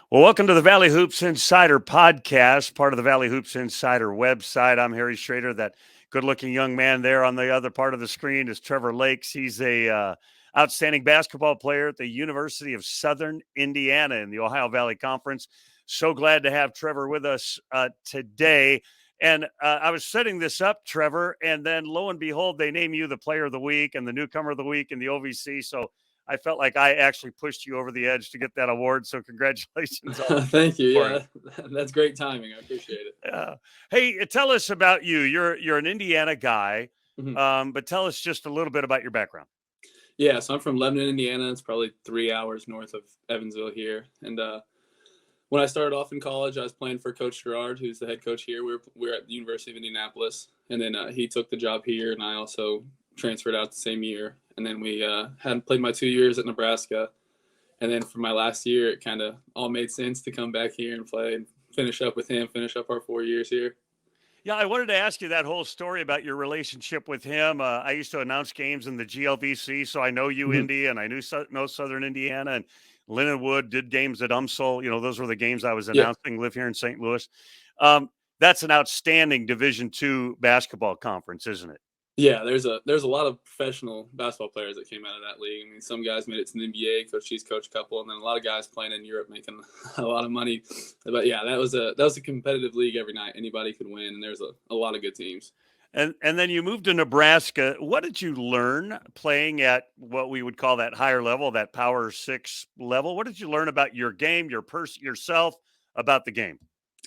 Well, welcome to the Valley Hoops Insider podcast, part of the Valley Hoops Insider website. I'm Harry Schroeder. That good-looking young man there on the other part of the screen is Trevor Lakes. He's a outstanding basketball player at the University of Southern Indiana in the Ohio Valley Conference. So glad to have Trevor with us today. And I was setting this up, Trevor, and then lo and behold, they name you the Player of the Week and the Newcomer of the Week in the OVC. So I felt like I actually pushed you over the edge to get that award. So congratulations on Thank you. for Yeah, it. that's great timing. I appreciate it. Hey, tell us about you. You're an Indiana guy, Mhm. but tell us just a little bit about your background. Yeah, so I'm from Lebanon, Indiana. It's probably 3 hours north of Evansville here. And when I started off in college, I was playing for Coach Schroeder, who's the head coach here. We were at the University of Indianapolis, and then he took the job here, and I also transferred out the same year. And then we had played my 2 years at Nebraska, and then for my last year, it kind of all made sense to come back here and play and finish up with him, finish up our 4 years here. Yeah, I wanted to ask you that whole story about your relationship with him. I used to announce games in the GLVC, so I know you, Mhm. Indy, and I know Southern Indiana, and Lindenwood did games at UMSL. You know, those were the games I was Yeah. announcing. Live here in St. Louis. That's an outstanding Division II basketball conference, isn't it? Yeah, there's a lot of professional basketball players that came out of that league. I mean, some guys made it to the NBA. She's coached a couple, and then a lot of guys playing in Europe making a lot of money. But yeah, that was a competitive league every night. Anybody could win, and there's a lot of good teams. And then you moved to Nebraska. What did you learn playing at what we would call that higher level, that Power Six level? What did you learn about your game, yourself, about the game?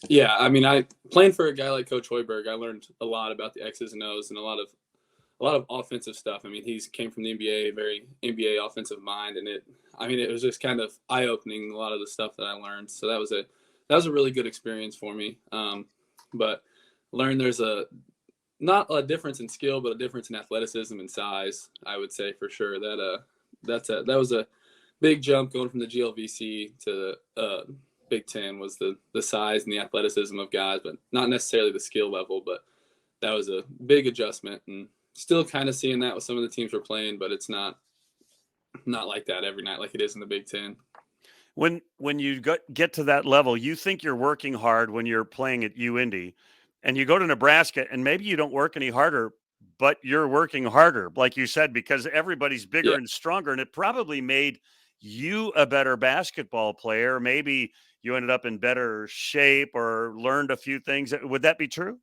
Yeah, I mean, I playing for a guy like Coach Hoiberg, I learned a lot about the X's and O's and a lot of offensive stuff. I mean, he's came from the NBA, very NBA offensive mind, and it was just kind of eye opening a lot of the stuff that I learned. So that was a really good experience for me. But learned there's not a difference in skill, but a difference in athleticism and size. I would say for sure that was a big jump going from the GLVC to the Big Ten was the size and the athleticism of guys, but not necessarily the skill level. But that was a big adjustment, and still kind of seeing that with some of the teams we're playing, but it's not like that every night like it is in the Big Ten. When you get to that level, you think you're working hard when you're playing at UIndy, and you go to Nebraska, and maybe you don't work any harder, but you're working harder, like you said, because everybody's bigger Yeah, and stronger, and it probably made you a better basketball player. Maybe you ended up in better shape or learned a few things. Would that be true?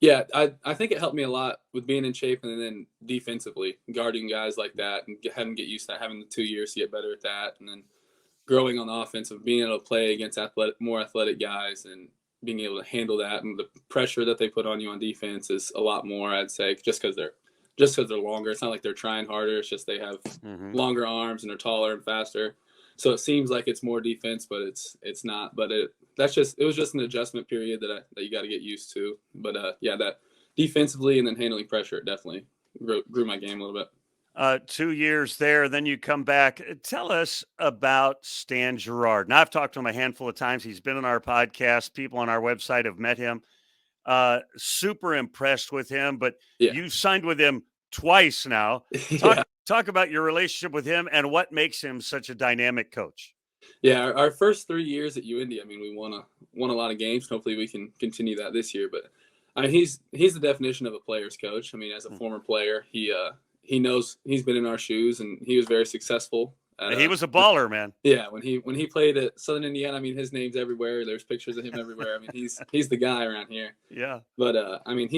yeah. I think it helped me a lot with being in shape and then defensively guarding guys like that and having to get used to that, having the 2 years to get better at that, and then growing on the offense of being able to play against more athletic guys and being able to handle that and the pressure that they put on you on defense is a lot more. I'd say just because they're longer. It's not like they're trying harder. It's just they have Hmm. longer arms and they're taller and faster. So it seems like it's more defense, but it's not. But it was just an adjustment period that you got to get used to. But yeah, that defensively and then handling pressure, it definitely grew my game a little bit. 2 years there, then you come back. Tell us about Stan Gerard. Now, I've talked to him a handful of times. He's been on our podcast. People on our website have met him. Super impressed with him, but Yeah, you signed with him twice now. Talk yeah, talk about your relationship with him and what makes him such a dynamic coach. yeah. Our first 3 years at UIndy, I mean, we won a lot of games. Hopefully, we can continue that this year. But I mean, he's the definition of a player's coach. I mean, as a Mm. former player, he knows he's been in our shoes, and he was very successful at He was a baller, man. yeah, when he played at Southern Indiana, I mean, his name's everywhere. There's pictures of him everywhere. I mean, he's the guy around here. Yeah. But I mean,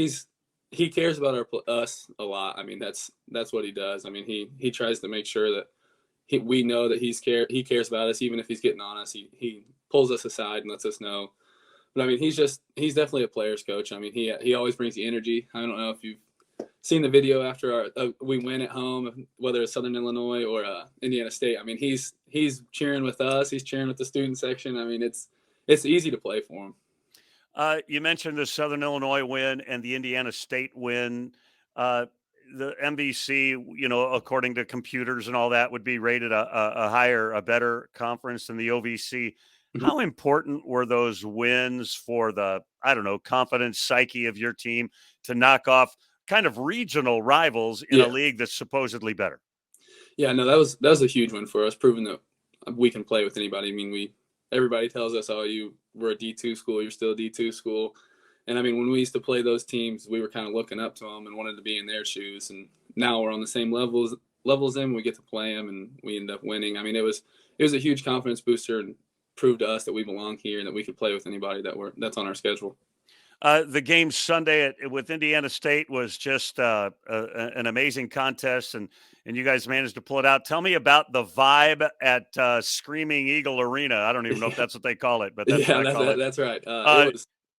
he cares about us a lot. I mean, that's what he does. I mean, he tries to make sure that we know that he cares about us, even if he's getting on us. He pulls us aside and lets us know. But I mean, he's definitely a player's coach. I mean, he always brings the energy. I don't know if you've seen the video after we win at home, whether it's Southern Illinois or Indiana State. I mean, he's cheering with us. He's cheering with the student section. I mean, it's easy to play for him. You mentioned the Southern Illinois win and the Indiana State win. Uh, the MVC, according to computers and all that, would be rated a higher, a better conference than the OVC. Mhm. How important were those wins for the, I don't know, confidence, psyche of your team to knock off kind of regional rivals in a Yeah, league that's supposedly better? yeah. No, that was a huge win for us, proving that we can play with anybody. I mean, everybody tells us, oh, we're a D2 school, you're still a D2 school. And I mean, when we used to play those teams, we were kind of looking up to them and wanted to be in their shoes. And now we're on the same levels in. We get to play them, and we end up winning. I mean, it was a huge confidence booster and proved to us that we belong here and that we could play with anybody that's on our schedule. The game Sunday with Indiana State was just an amazing contest, and you guys managed to pull it out. Tell me about the vibe at Screaming Eagle Arena. I don't even know if that's what they call it, but that's what I call it. That's right.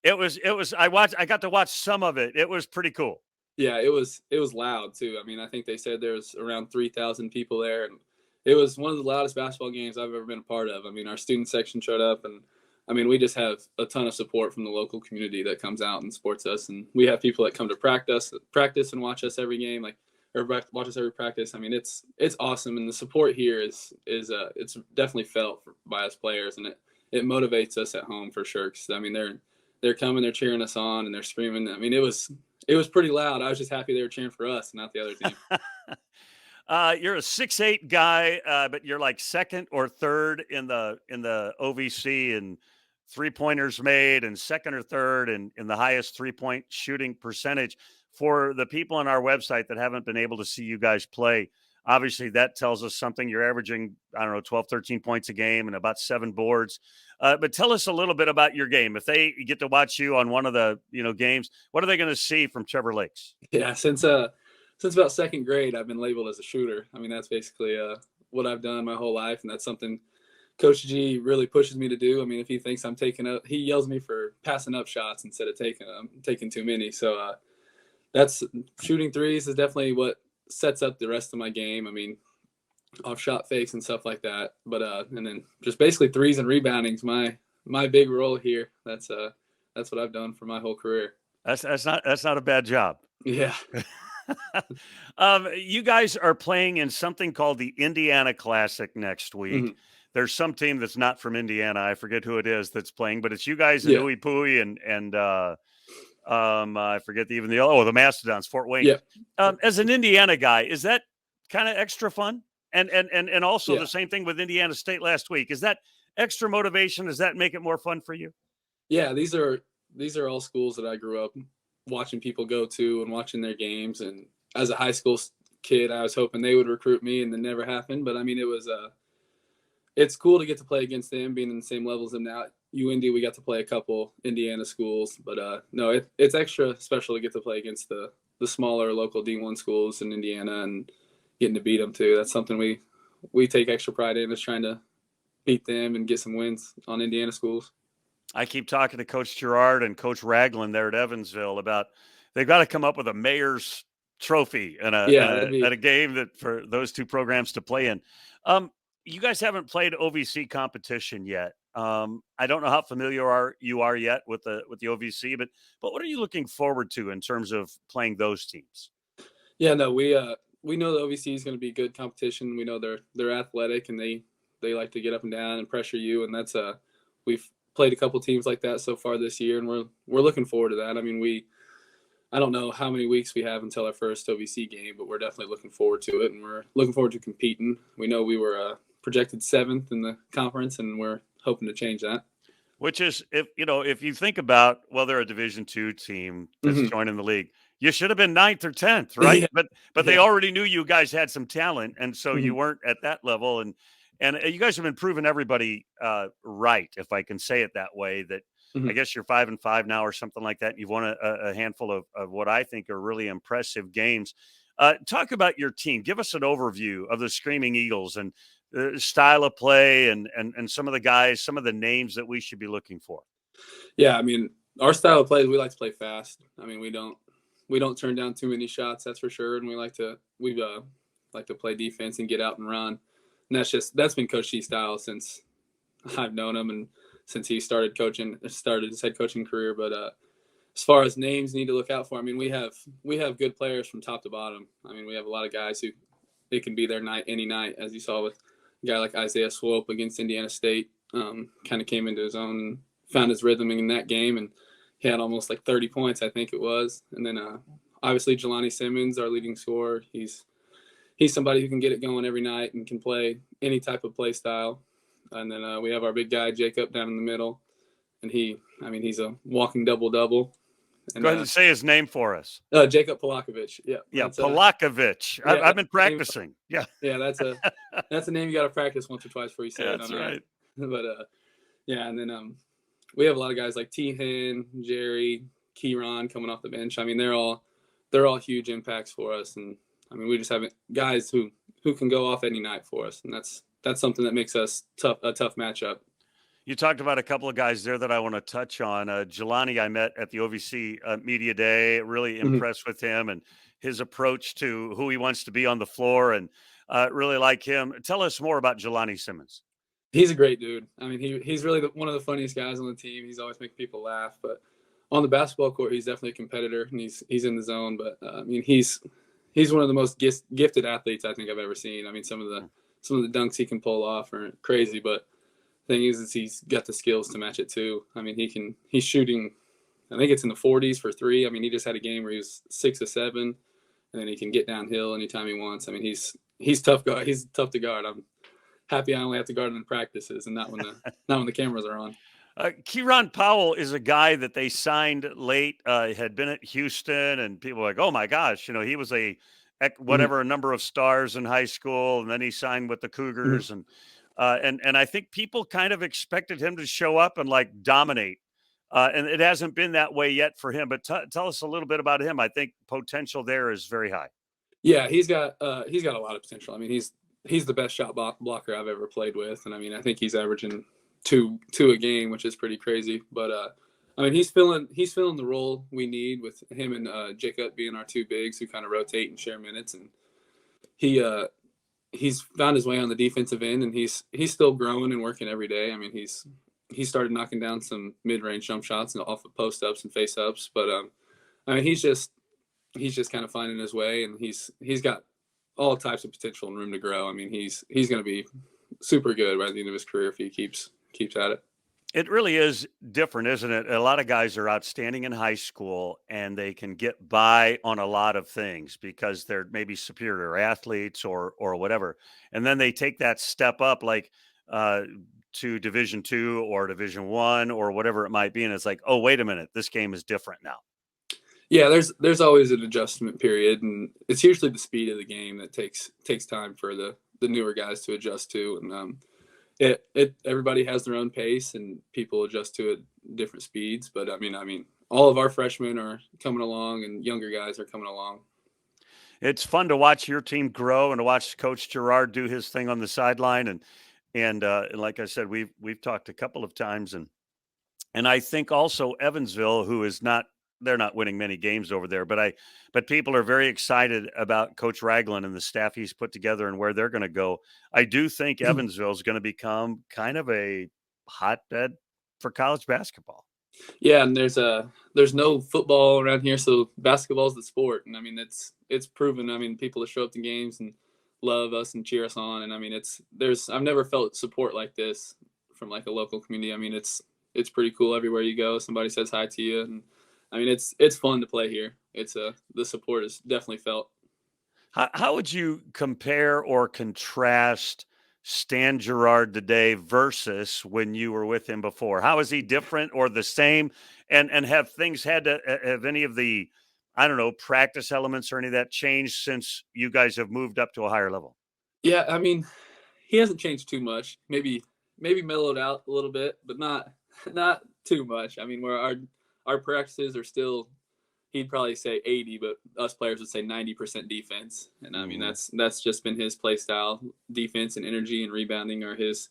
It was. I got to watch some of it. It was pretty cool. Yeah, it was loud too. I mean, I think they said there was around 3,000 people there, and it was one of the loudest basketball games I've ever been a part of. I mean, our student section showed up, and I mean, we just have a ton of support from the local community that comes out and supports us, and we have people that come to practice and watch us every game, or watch us every practice. I mean, it's awesome, and the support here is it's definitely felt by us players, and it motivates us at home for sure. Because I mean, they're coming, they're cheering us on, and they're screaming. I mean, it was pretty loud. I was just happy they were cheering for us, not the other team. You're a 6'8" guy, but you're like second or third in the OVC and 3-pointers made, and second or third in the highest 3-point shooting percentage. For the people on our website that haven't been able to see you guys play, obviously that tells us something. You're averaging, I don't know, 12, 13 points a game and about 7 boards. But tell us a little bit about your game. If they get to watch you on one of the games, what are they going to see from Trevor Lakes? Yeah, since about second grade, I've been labeled as a shooter. I mean, that's basically what I've done my whole life, and that's something Coach G really pushes me to do. I mean, if he thinks I'm he yells me for passing up shots instead of taking too many. So that's shooting threes is definitely what sets up the rest of my game. I mean, off shot fakes and stuff like that. But and then just basically threes and rebounding's my big role here. That's what I've done for my whole career. That's not a bad job. Yeah. You guys are playing in something called the Indiana Classic next week. Mm-hmm. There's some team that's not from Indiana. I forget who it is that's playing, but it's you guys in Uwe Pui and I forget the Mastodons, Fort Wayne. Yeah. As an Indiana guy, is that kind of extra fun? And also the same thing with Indiana State last week. Is that extra motivation? Does that make it more fun for you? Yeah, these are all schools that I grew up watching people go to and watching their games. And as a high school kid, I was hoping they would recruit me, and it never happened. But I mean, it's cool to get to play against them, being in the same level as them now. At UIndy, we got to play a couple Indiana schools, but no, it's extra special to get to play against the smaller local D1 schools in Indiana and getting to beat them too. That's something we take extra pride in, is trying to beat them and get some wins on Indiana schools. I keep talking to Coach Gerard and Coach Ragland there at Evansville about they've got to come up with a mayor's trophy and at a game that for those two programs to play in. You guys haven't played OVC competition yet. I don't know how familiar you are yet with the OVC, but what are you looking forward to in terms of playing those teams? Yeah, no, we know the OVC is going to be good competition. We know they're athletic, and they like to get up and down and pressure you, and that's we've played a couple teams like that so far this year, and we're looking forward to that. I mean, I don't know how many weeks we have until our first OVC game, but we're definitely looking forward to it, and we're looking forward to competing. We know we were projected 7th in the conference, and we're hoping to change that. Which is, if you think about, well, they're a Division II team that's joining the league. You should have been 9th or 10th, right? Yeah. But they already knew you guys had some talent, and so you weren't at that level. And you guys have been proving everybody right, if I can say it that way. That I guess you're 5-5 now or something like that. And you've won a handful of what I think are really impressive games. Talk about your team. Give us an overview of the Screaming Eagles and the style of play and some of the guys, some of the names that we should be looking for. Yeah, I mean, our style of play is we like to play fast. I mean, we don't turn down too many shots, that's for sure. And we like to play defense and get out and run. And that's been Coach G's style since I've known him and since he started his head coaching career. But as far as names need to look out for, I mean, we have good players from top to bottom. I mean, we have a lot of guys who they can be there any night, as you saw with a guy like Isaiah Swope against Indiana State. Kind of came into his own and found his rhythm in that game, and he had almost like 30 points, I think it was. And then obviously Jelani Simmons, our leading scorer, he's somebody who can get it going every night and can play any type of play style. And then we have our big guy Jacob down in the middle, and he's a walking double-double. And Go ahead and say his name for us. Jacob Polakovich. Yeah, Yeah, Polakovich. Yeah, I've been practicing. Yeah, yeah, that's a name you got to practice once or twice before you say it. That's right. But yeah, and then we have a lot of guys like T-Hen, Jerry, Kieran coming off the bench. I mean, they're all huge impacts for us, and I mean, we just have guys who can go off any night for us, and that's something that makes us a tough matchup. You talked about a couple of guys there that I want to touch on. Jelani, I met at the OVC Media Day. Really impressed with him and his approach to who he wants to be on the floor, and really like him. Tell us more about Jelani Simmons. He's a great dude. I mean, he's really one of the funniest guys on the team. He's always making people laugh. But on the basketball court, he's definitely a competitor, and he's in the zone. But I mean, he's one of the most gifted athletes I think I've ever seen. I mean, some of the dunks he can pull off are crazy. But the thing is he's got the skills to match it too. I mean, he's shooting, I think it's in the 40s for three. I mean, he just had a game where he was 6 of 7, and then he can get downhill anytime he wants. I mean, he's tough guard. He's tough to guard. I'm happy I only have to guard him in practices and not when the cameras are on. Kieran Powell is a guy that they signed late, had been at Houston, and people were like, oh my gosh, he was a number of stars in high school, and then he signed with the Cougars, and I think people kind of expected him to show up and like dominate, and it hasn't been that way yet for him. But tell us a little bit about him. I think potential there is very high. Yeah, he's got a lot of potential. I mean, he's the best shot blocker I've ever played with, and I mean, I think he's averaging two a game, which is pretty crazy. But I mean, he's filling the role we need with him and Jacob being our two bigs who kind of rotate and share minutes. And he's found his way on the defensive end, and he's still growing and working every day. I mean, he started knocking down some mid-range jump shots and off of post-ups and face-ups. But I mean, he's just kind of finding his way, and he's got all types of potential and room to grow. I mean, he's going to be super good by the end of his career if he keeps at it. It really is different, isn't it? A lot of guys are outstanding in high school, and they can get by on a lot of things because they're maybe superior athletes or whatever. And then they take that step up, like to Division II or Division I or whatever it might be, and it's like, oh, wait a minute, this game is different now. Yeah, there's always an adjustment period, and it's usually the speed of the game that takes time for the newer guys to adjust to. And everybody has their own pace, and people adjust to it different speeds. But I mean, all of our freshmen are coming along, and younger guys are coming along. It's fun to watch your team grow and to watch Coach Gerard do his thing on the sideline. And like I said, we've talked a couple of times, and I think also Evansville, who is not. They're not winning many games over there, but people are very excited about Coach Ragland and the staff he's put together and where they're going to go. I do think Evansville is going to become kind of a hotbed for college basketball. Yeah, and there's no football around here, so basketball is the sport, and I mean it's proven. I mean, people that show up to games and love us and cheer us on, and I mean I've never felt support like this from like a local community. I mean it's pretty cool everywhere you go. Somebody says hi to you, and I mean, it's fun to play here. It's the support is definitely felt. How would you compare or contrast Stan Gerard today versus when you were with him before? How is he different or the same? And have things have any of the, I don't know, practice elements or any of that changed since you guys have moved up to a higher level? Yeah, I mean, he hasn't changed too much. Maybe mellowed out a little bit, but not too much. I mean, where our practices are still, he'd probably say 80, but us players would say 90% defense. And I mean, that's just been his play style. Defense and energy and rebounding are his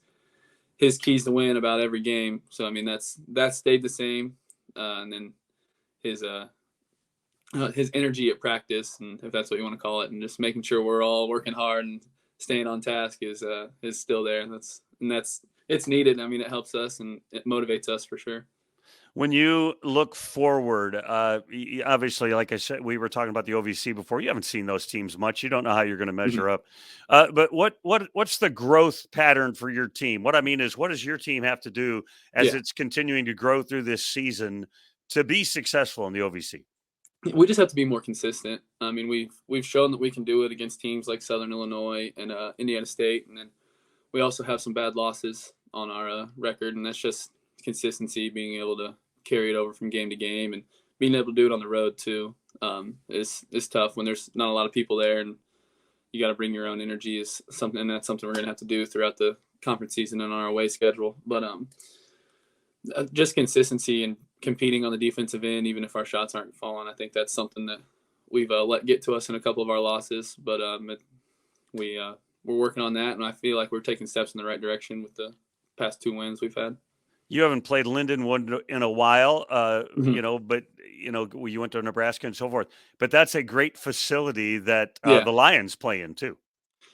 keys to win about every game. So, I mean, that's stayed the same. And then his energy at practice, and if that's what you want to call it, and just making sure we're all working hard and staying on task is still there. And it's needed. I mean, it helps us and it motivates us for sure. When you look forward, obviously, like I said, we were talking about the OVC before. You haven't seen those teams much. You don't know how you're going to measure up. But what's the growth pattern for your team? What I mean is, what does your team have to do as it's continuing to grow through this season to be successful in the OVC? We just have to be more consistent. I mean, we've shown that we can do it against teams like Southern Illinois and Indiana State, and then we also have some bad losses on our record, and that's just consistency, being able to carry it over from game to game, and being able to do it on the road too. Is tough when there's not a lot of people there, and you got to bring your own energy. Is something, and that's something we're gonna have to do throughout the conference season and on our away schedule. But just consistency and competing on the defensive end, even if our shots aren't falling. I think that's something that we've let get to us in a couple of our losses, but we're working on that, and I feel like we're taking steps in the right direction with the past 2 wins we've had. You haven't played Linden one in a while, Mm-hmm. but you went to Nebraska and so forth. But that's a great facility that Yeah, the Lions play in too.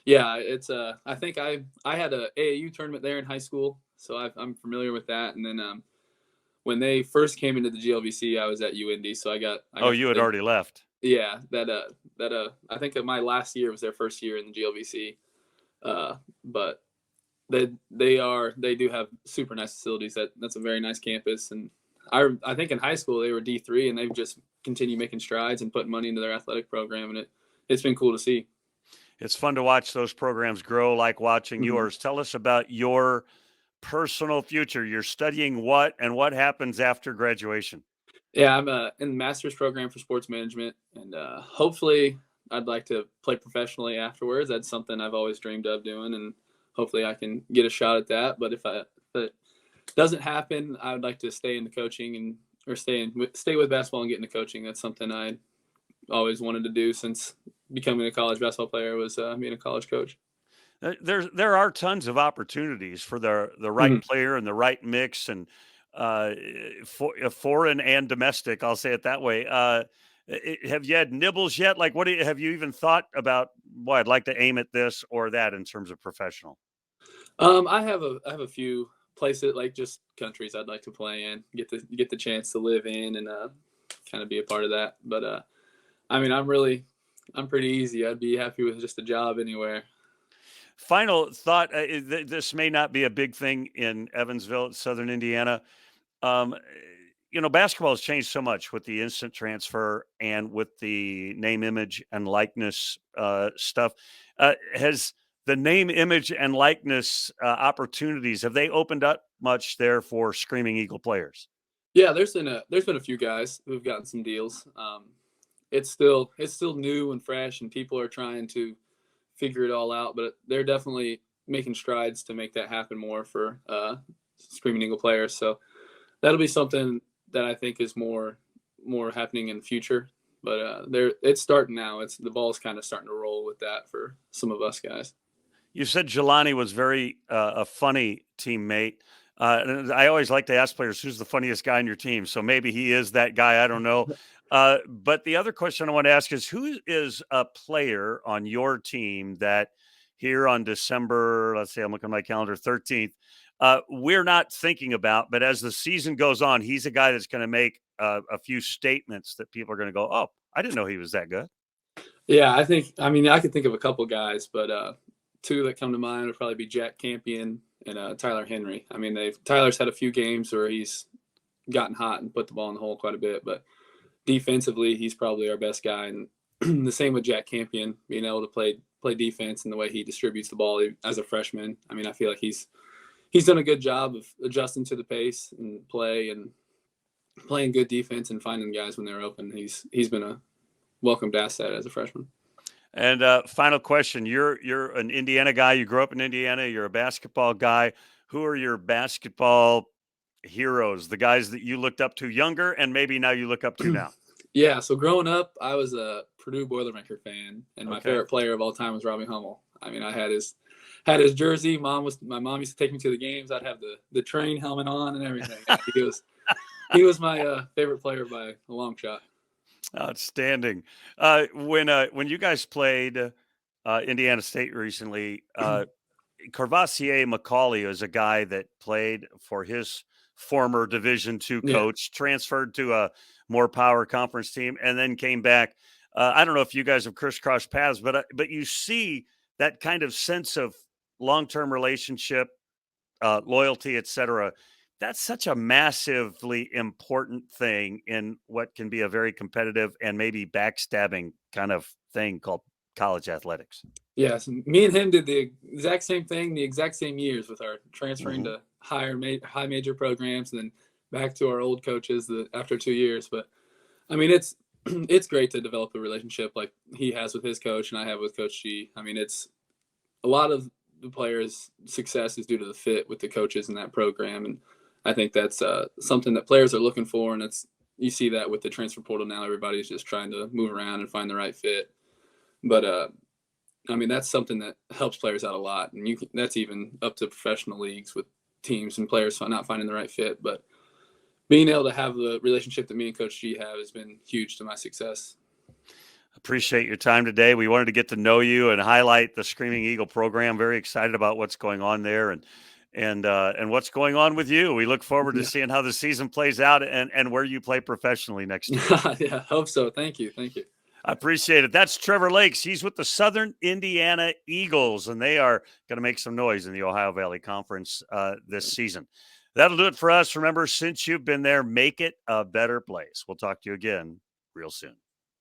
yeah. It's I think I had a AAU tournament there in high school, so I'm familiar with that. And then when they first came into the GLVC, I was at UND, so I got Oh, to you had play. already left. Yeah, I think that my last year was their first year in the GLVC, but they do have super nice facilities. That's a very nice campus, and I think in high school they were D3, and they've just continued making strides and putting money into their athletic program, and it's been cool to see. It's fun to watch those programs grow, like watching Mm-hmm. yours. Tell us about your personal future. You're studying what, and what happens after graduation? Yeah, I'm in the master's program for sports management, and hopefully I'd like to play professionally afterwards. That's something I've always dreamed of doing, and hopefully I can get a shot at that. But if it doesn't happen, I would like to stay in the coaching or stay with basketball and get into coaching. That's something I always wanted to do since becoming a college basketball player was being a college coach. There are tons of opportunities for the right Mm-hmm. player and the right mix, and foreign and domestic. I'll say it that way. Have you had nibbles yet? Like, have you even thought about? Boy, I'd like to aim at this or that in terms of professional. I have a few places, like just countries I'd like to play in, get the chance to live in, and kind of be a part of that. But I mean, I'm pretty easy. I'd be happy with just a job anywhere. Final thought: this may not be a big thing in Evansville, Southern Indiana. Um, basketball has changed so much with the instant transfer and with the name, image, and likeness stuff. Has the name, image, and likeness opportunities, have they opened up much there for Screaming Eagle players? Yeah, there's been a few guys who've gotten some deals. It's still new and fresh, and people are trying to figure it all out. But they're definitely making strides to make that happen more for Screaming Eagle players. So that'll be something that I think is more happening in the future. But it's starting now. The ball's kind of starting to roll with that for some of us guys. You said Jelani was very a funny teammate. And I always like to ask players, who's the funniest guy on your team? So maybe he is that guy. I don't know. But the other question I want to ask is, who is a player on your team that here on December, let's say I'm looking at my calendar, 13th, we're not thinking about, but as the season goes on, he's a guy that's going to make a few statements that people are going to go, oh, I didn't know he was that good. Yeah, I could think of a couple guys, but two that come to mind would probably be Jack Campion and Tyler Henry. I mean, Tyler's had a few games where he's gotten hot and put the ball in the hole quite a bit, but defensively, he's probably our best guy. And the same with Jack Campion, being able to play defense and the way he distributes the ball as a freshman. I mean, I feel like he's done a good job of adjusting to the pace and play and playing good defense and finding guys when they're open. He's been a welcomed asset as a freshman. And final question: You're an Indiana guy. You grew up in Indiana. You're a basketball guy. Who are your basketball heroes? The guys that you looked up to younger, and maybe now you look up to now. Yeah. So growing up, I was a Purdue Boilermaker fan, and my favorite player of all time was Robbie Hummel. I mean, I had his jersey. My mom used to take me to the games. I'd have the train helmet on and everything. He was my favorite player by a long shot. Outstanding. When you guys played Indiana State recently, Carvassier McCauley is a guy that played for his former Division II coach, transferred to a more power conference team, and then came back. I don't know if you guys have crisscrossed paths, but you see that kind of sense of long-term relationship, loyalty, etc. That's such a massively important thing in what can be a very competitive and maybe backstabbing kind of thing called college athletics. Yes, me and him did the exact same thing, the exact same years with our transferring to high major programs, and then back to our old coaches after 2 years. But I mean, it's it's great to develop a relationship like he has with his coach and I have with Coach G. I mean, it's a lot of the players' success is due to the fit with the coaches in that program, and I think that's something that players are looking for, and you see that with the transfer portal now. Everybody's just trying to move around and find the right fit. But I mean, that's something that helps players out a lot, and that's even up to professional leagues with teams and players not finding the right fit. But being able to have the relationship that me and Coach G have has been huge to my success. Appreciate your time today. We wanted to get to know you and highlight the Screaming Eagle program. Very excited about what's going on there and what's going on with you. We look forward to seeing how the season plays out and where you play professionally next year. Yeah, hope so. Thank you. I appreciate it. That's Trevor Lakes. He's with the Southern Indiana Eagles, and they are going to make some noise in the Ohio Valley Conference this season. That'll do it for us. Remember, since you've been there, make it a better place. We'll talk to you again real soon.